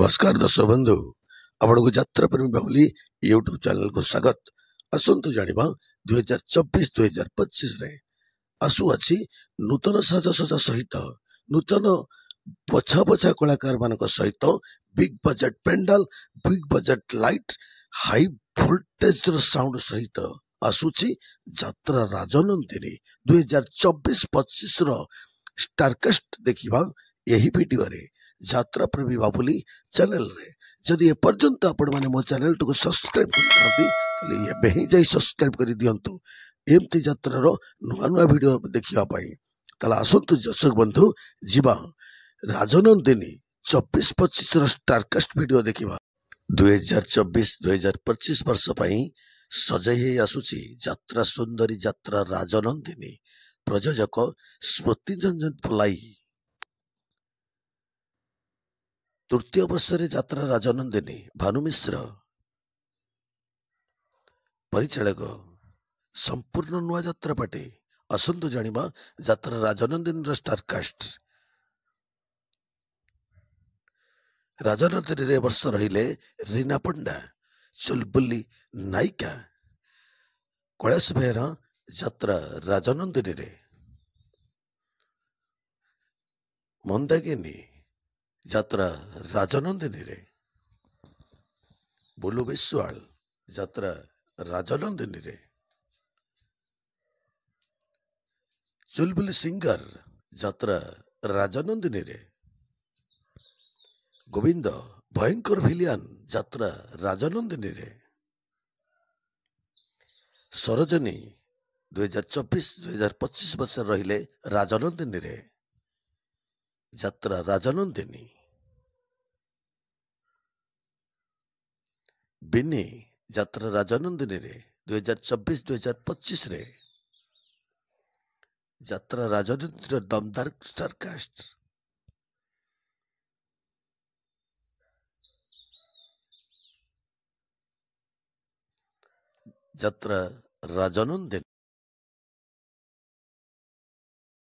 नमस्कार दर्शक बंधु आपण को यात्रा प्रेमी बाबुली यूट्यूब चैनल को स्वागत। आसतु जानिबा 2024-2025 रे आसु अछि नूतन साजसजा सहित नूतन पछा पछा कलाकार मानक सहित big budget pandal big budget light high voltage sound सहित आसुची यात्रा राजनंदिनी 2024-25 रो स्टारकास्ट देखिबा यही वीडियो रे यात्रा प्रेमी बाबुली चैनल रे जदि ए पर्यंत आपण माने मो चैनल को सब्सक्राइब करथांती तले ये बेही जाई सब्सक्राइब करि दियंतु एमती यात्रा रो नुआ नुआ वीडियो देखिबा पई। तला आसंतु दर्शक बंधु जीवा राजनंदिनी 24-25 रो स्टारकास्ट वीडियो देखिबा। 2024-2025 वर्ष पई सजई हे आसुची यात्रा सुंदरी यात्रा राजनंदिनी प्रयोजक स्मृति रंजन पलाई। तृतीय वर्षरे यात्रा राजनंदिनी भानु मिश्र परिचालक संपूर्ण नुआ यात्रा पाटे असंतु जानिबा यात्रा राजनंदिनी स्टारकास्ट। राजनंदिनी रे वर्ष रहिले रीना पंडा चुलबुली नायिका कैलाश बेहरा यात्रा राजनंदिनी रे मंदाकिनी यात्रा राजनंदिनी रे बुलु विश्वाल यात्रा राजनंदिनी रे चुलबुली सिंगर यात्रा राजनंदिनी रे गोविंद भयंकर भिलियन यात्रा राजनंदिनी रे सरोजनी 2024-2025 वर्ष रहिले राजनंदिनी रे यात्रा राजनंदिनी। बिनी यात्रा राजनंदिनी रे 2024-2025 रे यात्रा राजनंदिनी दमदार स्टारकास्ट। यात्रा राजनंदिनी।